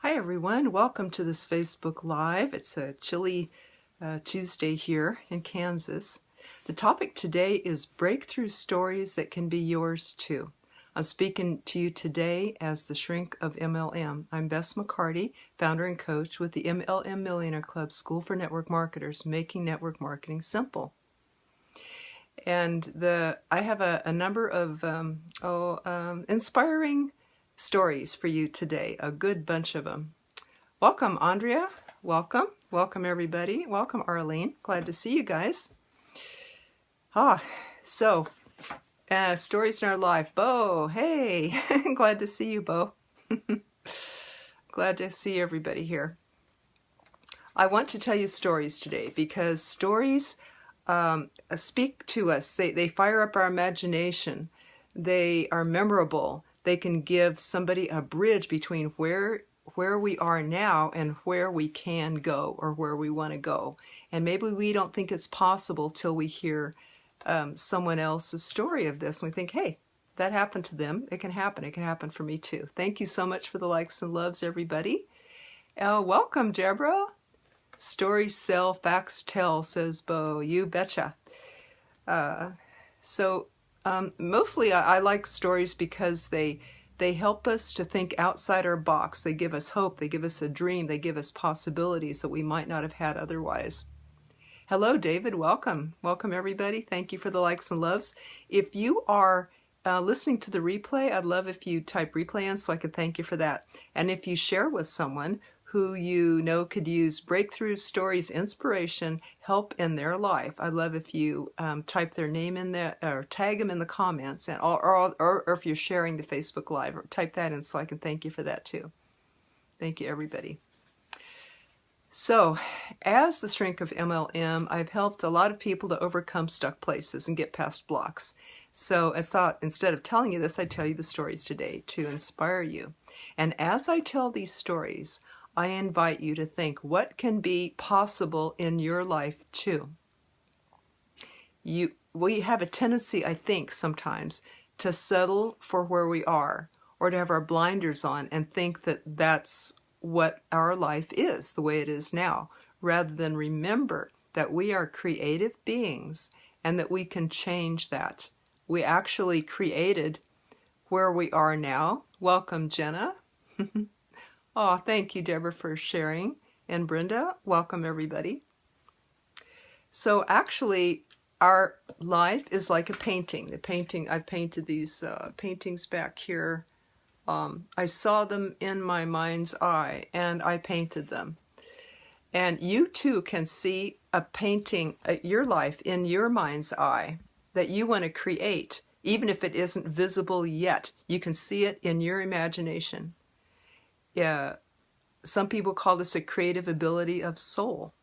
Hi everyone, welcome to this Facebook Live. It's a chilly Tuesday here in Kansas. The topic today is breakthrough stories that can be yours too. I'm speaking to you today as the Shrink of MLM. I'm Bess McCarty, founder and coach with the MLM Millionaire Club School for Network Marketers, making network marketing simple. And I have a number of inspiring stories for you today, a good bunch of them. Welcome, Andrea. Welcome. Welcome, everybody. Welcome, Arlene. Glad to see you guys. Stories in our life. Bo, hey. Glad to see you, Bo. Glad to see everybody here. I want to tell you stories today because stories speak to us. They fire up our imagination. They are memorable. They can give somebody a bridge between where we are now and where we can go or where we want to go. And maybe we don't think it's possible till we hear someone else's story of this. And we think, hey, that happened to them. It can happen. It can happen for me too. Thank you so much for the likes and loves, everybody. Welcome, Deborah. Stories sell, facts tell, says Bo. You betcha. Mostly I like stories because they help us to think outside our box. They give us hope. They give us a dream. They give us possibilities that we might not have had otherwise. Hello, David. Welcome. Welcome, everybody. Thank you for the likes and loves. If you are listening to the replay, I'd love if you type replay in so I could thank you for that. And if you share with someone who you know could use breakthrough stories, inspiration, help in their life, I'd love if you type their name in there or tag them in the comments, and or if you're sharing the Facebook Live, type that in so I can thank you for that too. Thank you, everybody. So, as the Shrink of MLM, I've helped a lot of people to overcome stuck places and get past blocks. So I thought instead of telling you this, I'd tell you the stories today to inspire you. And as I tell these stories, I invite you to think what can be possible in your life too. We have a tendency, I think, sometimes to settle for where we are or to have our blinders on and think that that's what our life is, the way it is now, rather than remember that we are creative beings and that we can change that. We actually created where we are now. Welcome, Jenna. Oh, thank you, Deborah, for sharing. And Brenda, welcome, everybody. So actually, our life is like a painting. I've painted these paintings back here. I saw them in my mind's eye, and I painted them. And you, too, can see a painting, your life in your mind's eye that you want to create. Even if it isn't visible yet, you can see it in your imagination. Yeah, some people call this a creative ability of soul.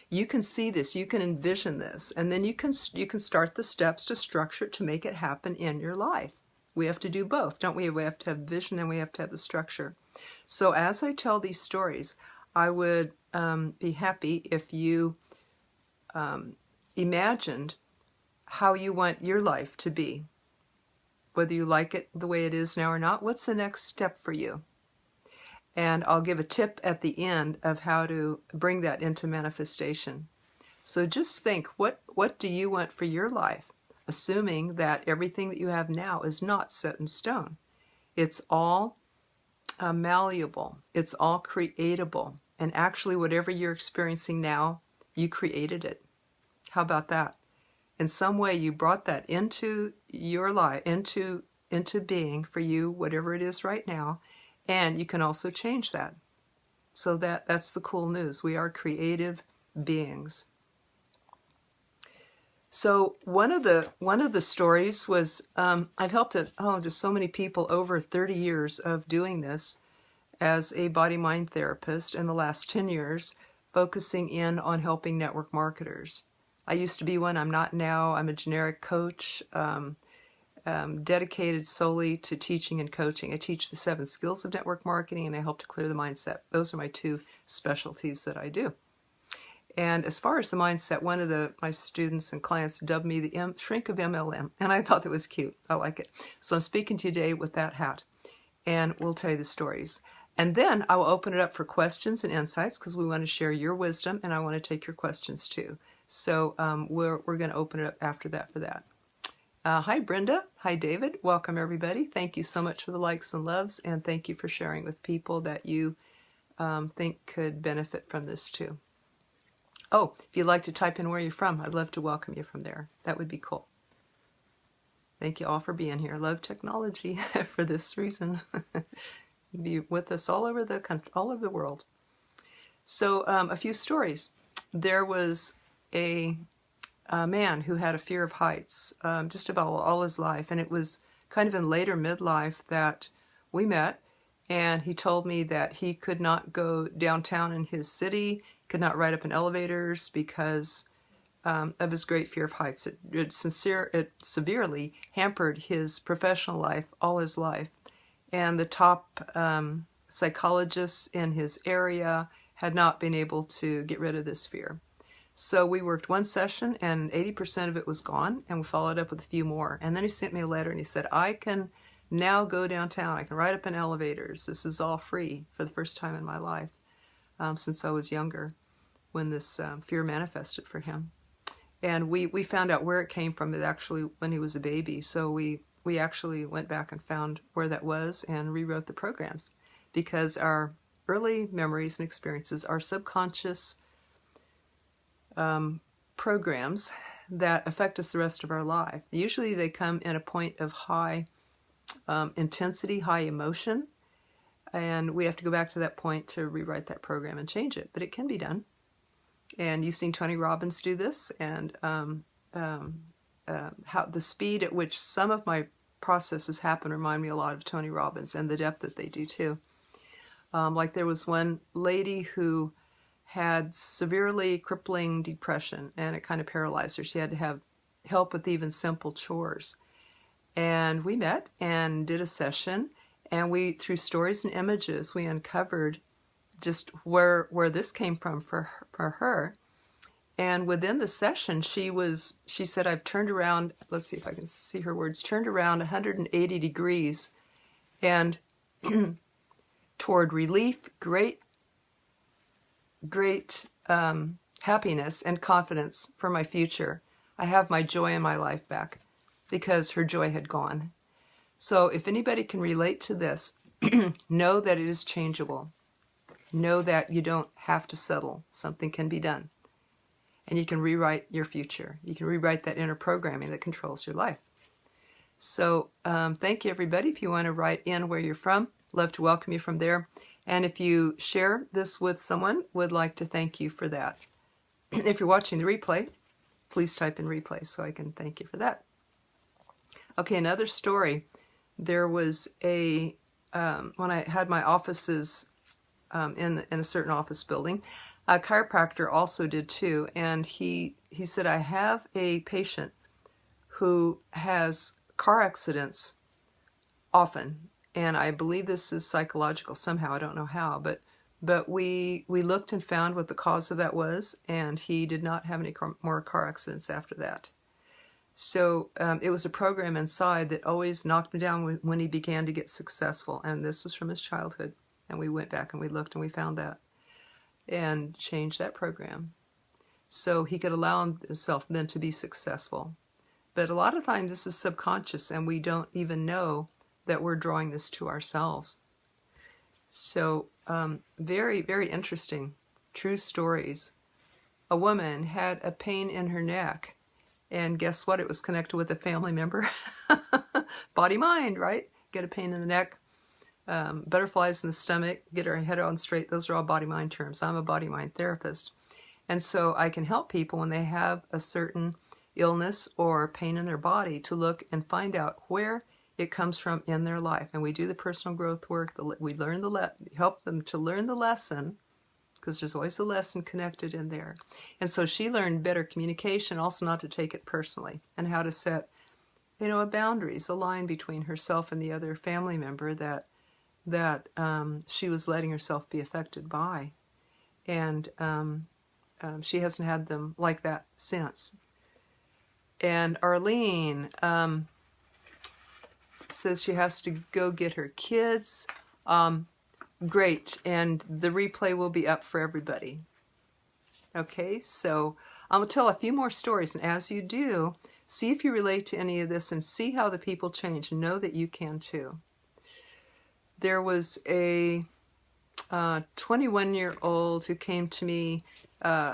You can see this, you can envision this, and then you can start the steps to structure it to make it happen in your life. We have to do both, don't we? We have to have vision and we have to have the structure. So as I tell these stories, I would be happy if you imagined how you want your life to be. Whether you like it the way it is now or not, what's the next step for you? And I'll give a tip at the end of how to bring that into manifestation. So just think, what do you want for your life? Assuming that everything that you have now is not set in stone. It's all malleable. It's all creatable. And actually, whatever you're experiencing now, you created it. How about that? In some way, you brought that into your life, into being for you, whatever it is right now. And you can also change that. So that's the cool news. We are creative beings. So one of the stories was I've helped just so many people over 30 years of doing this as a body-mind therapist in the last 10 years, focusing in on helping network marketers. I used to be one. I'm not now. I'm a generic coach. Dedicated solely to teaching and coaching. I teach the 7 skills of network marketing, and I help to clear the mindset. Those are my 2 specialties that I do. And as far as the mindset, one of my students and clients dubbed me the Shrink of MLM, and I thought that was cute. I like it. So I'm speaking to you today with that hat, and we'll tell you the stories. And then I will open it up for questions and insights because we want to share your wisdom and I want to take your questions too. So we're going to open it up after that for that. Hi, Brenda. Hi, David. Welcome, everybody. Thank you so much for the likes and loves, and thank you for sharing with people that you think could benefit from this too. Oh, if you'd like to type in where you're from, I'd love to welcome you from there. That would be cool. Thank you all for being here. Love technology for this reason. Be with us all over the country, all over the world. So a few stories. There was a man who had a fear of heights just about all his life, and it was kind of in later midlife that we met, and he told me that he could not go downtown in his city, could not ride up in elevators because of his great fear of heights. It severely hampered his professional life all his life, and the top psychologists in his area had not been able to get rid of this fear. So we worked one session and 80% of it was gone, and we followed up with a few more. And then he sent me a letter and he said, I can now go downtown. I can ride up in elevators. This is all free for the first time in my life since I was younger when this fear manifested for him. And we found out where it came from. It actually when he was a baby. So we actually went back and found where that was and rewrote the programs, because our early memories and experiences are subconscious programs that affect us the rest of our life. Usually they come in a point of high intensity, high emotion, and we have to go back to that point to rewrite that program and change it. But it can be done. And you've seen Tony Robbins do this, and how the speed at which some of my processes happen remind me a lot of Tony Robbins, and the depth that they do too. Like there was one lady who had severely crippling depression, and it kind of paralyzed her. She had to have help with even simple chores. And we met and did a session, and we, through stories and images, we uncovered just where this came from for her. And within the session, she said, I've turned around, let's see if I can see her words, turned around 180 degrees and toward relief, great happiness and confidence for my future. I have my joy in my life back, because her joy had gone. So if anybody can relate to this, know that it is changeable. Know that you don't have to settle. Something can be done. And you can rewrite your future. You can rewrite that inner programming that controls your life. So thank you, everybody. If you want to write in where you're from, love to welcome you from there. And if you share this with someone, would like to thank you for that. If you're watching the replay, please type in replay so I can thank you for that. Okay, another story. There was when I had my offices in a certain office building, a chiropractor also did too, and he said, I have a patient who has car accidents often, and I believe this is psychological somehow. I don't know how, but we looked and found what the cause of that was, and he did not have any more car accidents after that. So it was a program inside that always knocked him down when he began to get successful, and this was from his childhood. And we went back and we looked and we found that and changed that program so he could allow himself then to be successful. But a lot of times this is subconscious, and we don't even know that we're drawing this to ourselves. So very, very interesting, true stories. A woman had a pain in her neck, and guess what? It was connected with a family member. Body, mind, right? Get a pain in the neck. Butterflies in the stomach, get her head on straight. Those are all body-mind terms. I'm a body-mind therapist. And so I can help people when they have a certain illness or pain in their body to look and find out where it comes from in their life. And we do the personal growth work. We learn help them to learn the lesson, because there's always a lesson connected in there. And so she learned better communication, also not to take it personally, and how to set, a boundaries, a line between herself and the other family member that she was letting herself be affected by. And she hasn't had them like that since. And Arlene says she has to go get her kids. Great, and the replay will be up for everybody. Okay, so I'm going to tell a few more stories, and as you do, see if you relate to any of this and see how the people change, and know that you can too. There was a 21-year-old who came to me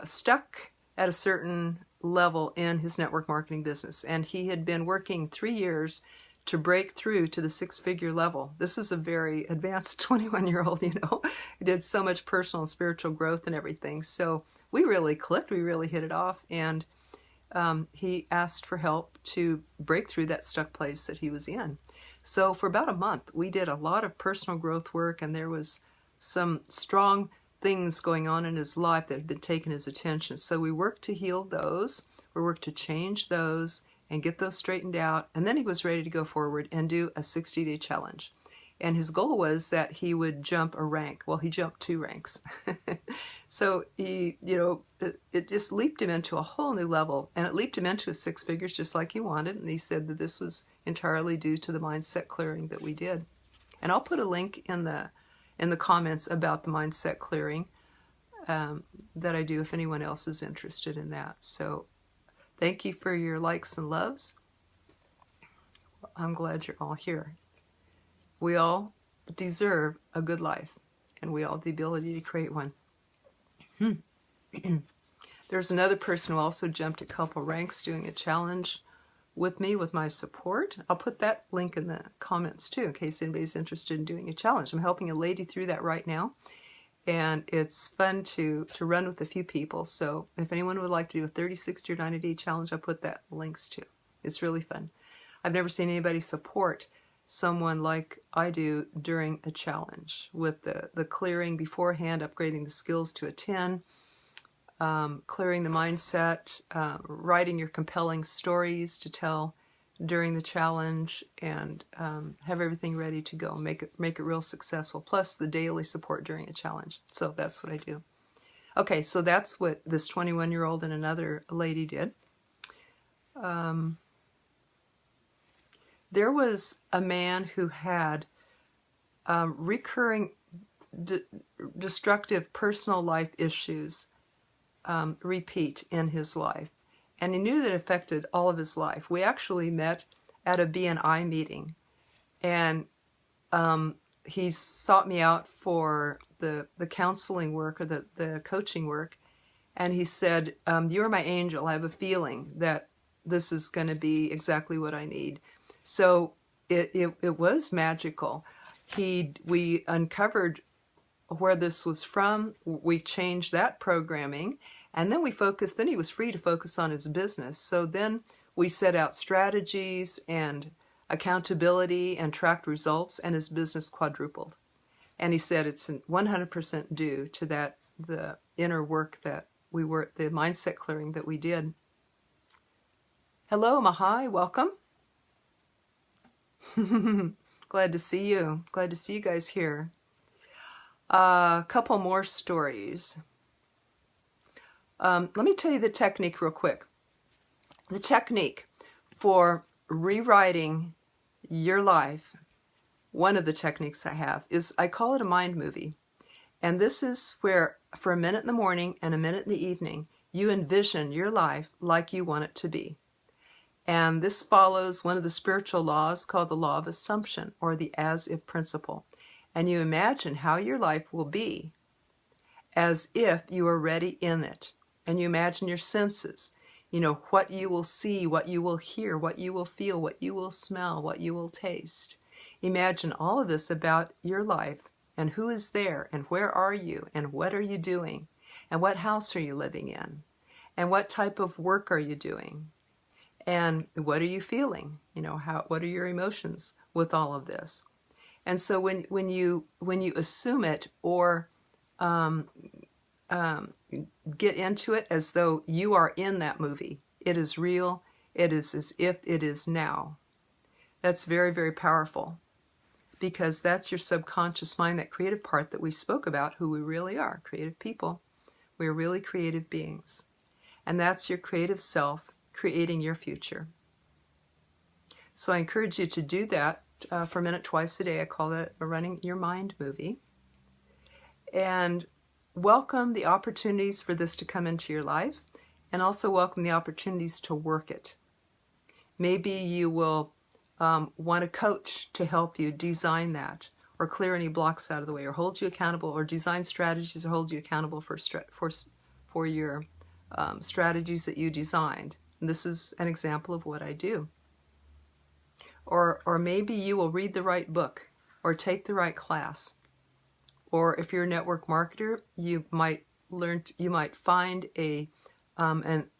stuck at a certain level in his network marketing business, and he had been working 3 years to break through to the 6-figure level. This is a very advanced 21-year-old, you know. He did so much personal and spiritual growth and everything. So we really clicked, we really hit it off, and he asked for help to break through that stuck place that he was in. So for about a month, we did a lot of personal growth work, and there was some strong things going on in his life that had been taking his attention. So we worked to heal those, we worked to change those and get those straightened out, and then he was ready to go forward and do a 60-day challenge. And his goal was that he would jump a rank. Well, he jumped 2 ranks. So he, you know, it just leaped him into a whole new level, and it leaped him into 6 figures just like he wanted. And he said that this was entirely due to the mindset clearing that we did. And I'll put a link in the comments about the mindset clearing that I do if anyone else is interested in that. So thank you for your likes and loves. I'm glad you're all here. We all deserve a good life, and we all have the ability to create one. There's another person who also jumped a couple ranks doing a challenge with me with my support. I'll put that link in the comments too in case anybody's interested in doing a challenge. I'm helping a lady through that right now, and it's fun to run with a few people. So if anyone would like to do a 30, 60, or 90-day challenge, I'll put that links too. It's really fun. I've never seen anybody support someone like I do during a challenge with the clearing beforehand, upgrading the skills to a 10, clearing the mindset, writing your compelling stories to tell during the challenge, and have everything ready to go, make it real successful, plus the daily support during a challenge. So that's what I do. Okay, so that's what this 21-year-old and another lady did. There was a man who had recurring destructive personal life issues repeat in his life, and he knew that it affected all of his life. We actually met at a BNI meeting, and he sought me out for the counseling work or the coaching work, and he said, "You're my angel. I have a feeling that this is going to be exactly what I need." So it was magical. We uncovered where this was from. We changed that programming, and then then he was free to focus on his business. So then we set out strategies and accountability and tracked results, and his business quadrupled. And he said it's 100% due to the inner work that the mindset clearing that we did. Hello, Mahai, welcome. Glad to see you. Glad to see you guys here. A couple more stories. Let me tell you the technique real quick. The technique for rewriting your life, one of the techniques I have is I call it a mind movie. And this is where for a minute in the morning and a minute in the evening, you envision your life like you want it to be. And this follows one of the spiritual laws called the law of assumption, or the as-if principle. And you imagine how your life will be as if you are already in it. And you imagine your senses, you know, what you will see, what you will hear, what you will feel, what you will smell, what you will taste. Imagine all of this about your life, and who is there, and where are you, and what are you doing, and what house are you living in, and what type of work are you doing. And what are you feeling? You know, what are your emotions with all of this? And so when you assume it or get into it as though you are in that movie, it is real. It is as if it is now. That's very, very powerful, because that's your subconscious mind, that creative part that we spoke about, who we really are, creative people. We are really creative beings. And that's your creative self creating your future. So I encourage you to do that for a minute twice a day. I call that a running your mind movie. and welcome the opportunities for this to come into your life, and also welcome the opportunities to work it. Maybe you will want a coach to help you design that, or clear any blocks out of the way, or hold you accountable, or design strategies to hold you accountable for your strategies that you designed. And this is an example of what I do. Or maybe you will read the right book, or take the right class. Or if you're a network marketer, you might find the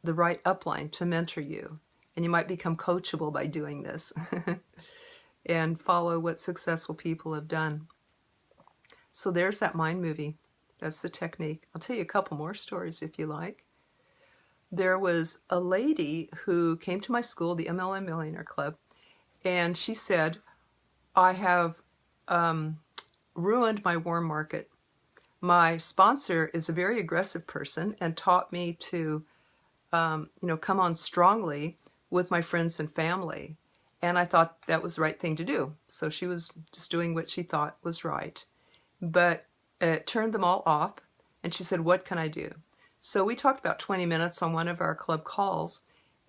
right upline to mentor you. And you might become coachable by doing this and follow what successful people have done. So there's that mind movie. That's the technique. I'll tell you a couple more stories if you like. There was a lady who came to my school, the MLM Millionaire Club, and she said, I have ruined my warm market. My sponsor is a very aggressive person and taught me to come on strongly with my friends and family. And I thought that was the right thing to do. So she was just doing what she thought was right. But it turned them all off. And she said, what can I do? So we talked about 20 minutes on one of our club calls,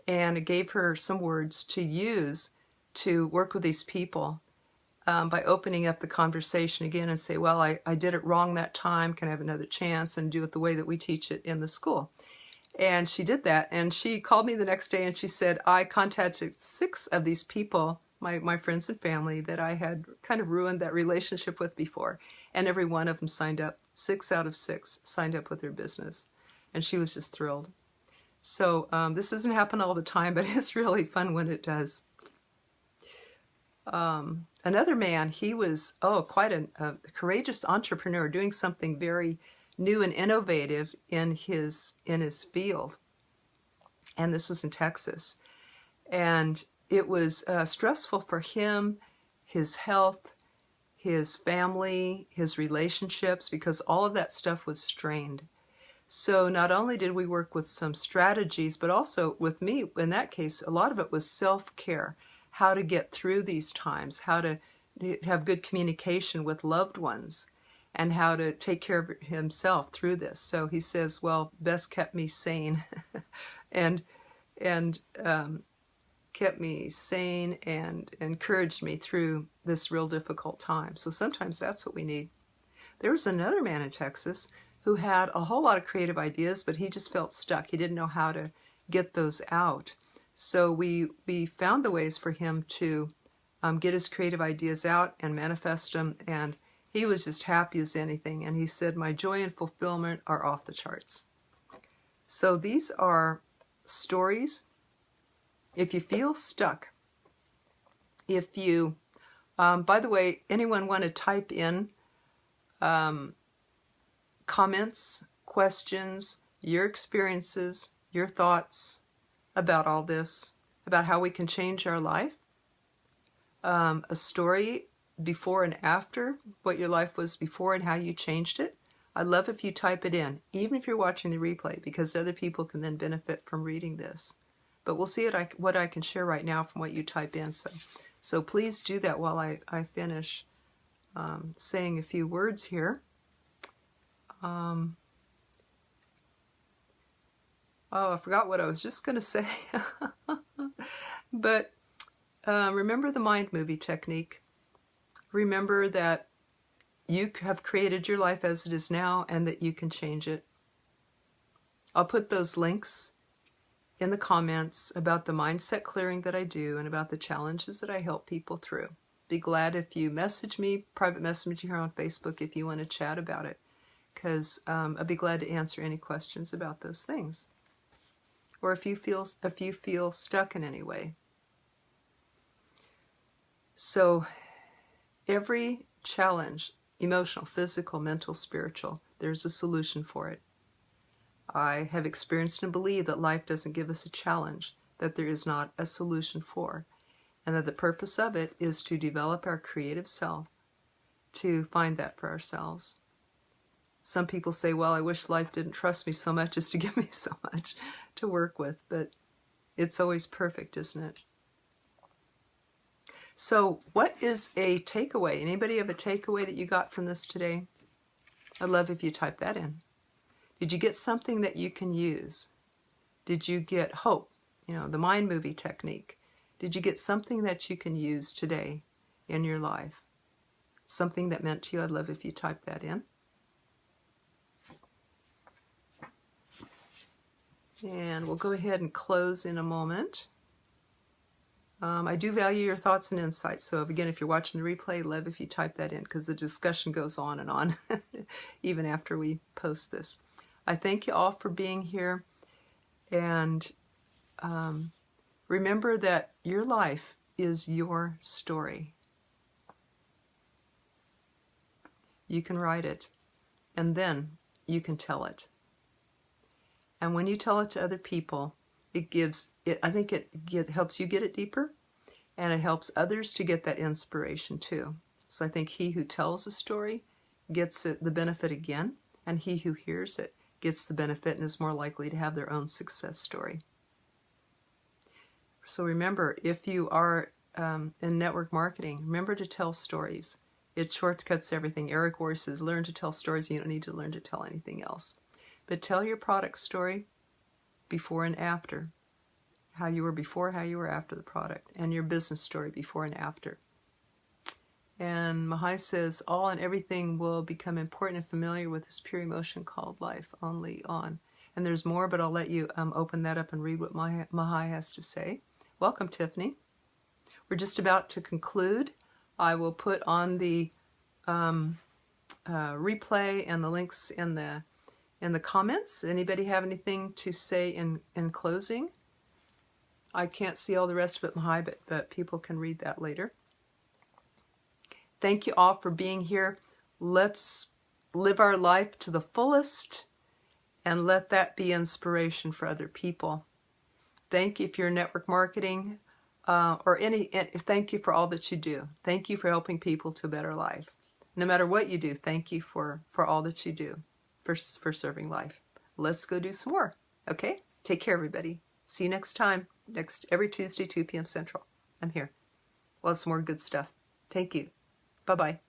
and it gave her some words to use to work with these people by opening up the conversation again and say, well, I did it wrong that time. Can I have another chance? And do it the way that we teach it in the school. And she did that, and she called me the next day and she said, I contacted 6 of these people, my friends and family, that I had kind of ruined that relationship with before. And every one of them signed up. 6 out of 6 signed up with their business. And she was just thrilled. So this doesn't happen all the time, but it's really fun when it does. Another man, he was quite a courageous entrepreneur, doing something very new and innovative in his field. And this was in Texas. And it was stressful for him, his health, his family, his relationships, because all of that stuff was strained. So not only did we work with some strategies, but also with me, in that case, a lot of it was self-care, how to get through these times, how to have good communication with loved ones, and how to take care of himself through this. So he says, well, Bess kept me sane and kept me sane and encouraged me through this real difficult time. So sometimes that's what we need. There was another man in Texas who had a whole lot of creative ideas, but he just felt stuck. He didn't know how to get those out. So we found the ways for him to get his creative ideas out and manifest them, and he was just happy as anything. And he said, my joy and fulfillment are off the charts. So these are stories. If you feel stuck, if you, by the way, anyone want to type in comments, questions, your experiences, your thoughts about all this, about how we can change our life, a story before and after, what your life was before and how you changed it. I'd love if you type it in, even if you're watching the replay, because other people can then benefit from reading this. But we'll see what I can share right now from what you type in. So please do that while I finish saying a few words here. Oh, I forgot what I was just going to say. But remember the mind movie technique. Remember that you have created your life as it is now and that you can change it. I'll put those links in the comments about the mindset clearing that I do and about the challenges that I help people through. Be glad if you message me, private message me here on Facebook if you want to chat about it, because I'd be glad to answer any questions about those things. Or if you feel stuck in any way. So every challenge, emotional, physical, mental, spiritual, there's a solution for it. I have experienced and believe that life doesn't give us a challenge that there is not a solution for, and that the purpose of it is to develop our creative self, to find that for ourselves. Some people say, well, I wish life didn't trust me so much as to give me so much to work with, but it's always perfect, isn't it? So what is a takeaway? Anybody have a takeaway that you got from this today? I'd love if you type that in. Did you get something that you can use? Did you get hope? You know, the mind movie technique. Did you get something that you can use today in your life? Something that meant to you? I'd love if you type that in. And we'll go ahead and close in a moment. I do value your thoughts and insights. So again, if you're watching the replay, love if you type that in, because the discussion goes on and on even after we post this. I thank you all for being here. And remember that your life is your story. You can write it, and then you can tell it. And when you tell it to other people, I think it helps you get it deeper, and it helps others to get that inspiration too. So I think he who tells a story gets the benefit again, and he who hears it gets the benefit and is more likely to have their own success story. So remember, if you are in network marketing, remember to tell stories. It shortcuts everything. Eric Worre says, learn to tell stories. You don't need to learn to tell anything else. But tell your product story before and after. How you were before, how you were after the product. And your business story before and after. And Mahai says, all and everything will become important and familiar with this pure emotion called life, only on. And there's more, but I'll let you open that up and read what Mahai has to say. Welcome, Tiffany. We're just about to conclude. I will put on the replay and the links in the comments. Anybody have anything to say in closing? I can't see all the rest of it, Mahai, but people can read that later. Thank you all for being here. Let's live our life to the fullest and let that be inspiration for other people. Thank you if you're network marketing thank you for all that you do. Thank you for helping people to a better life. No matter what you do, thank you for all that you do for serving life. Let's go do some more. Okay? Take care, everybody. See you next time. Every Tuesday, 2 p.m. Central. I'm here. We'll have some more good stuff. Thank you. Bye-bye.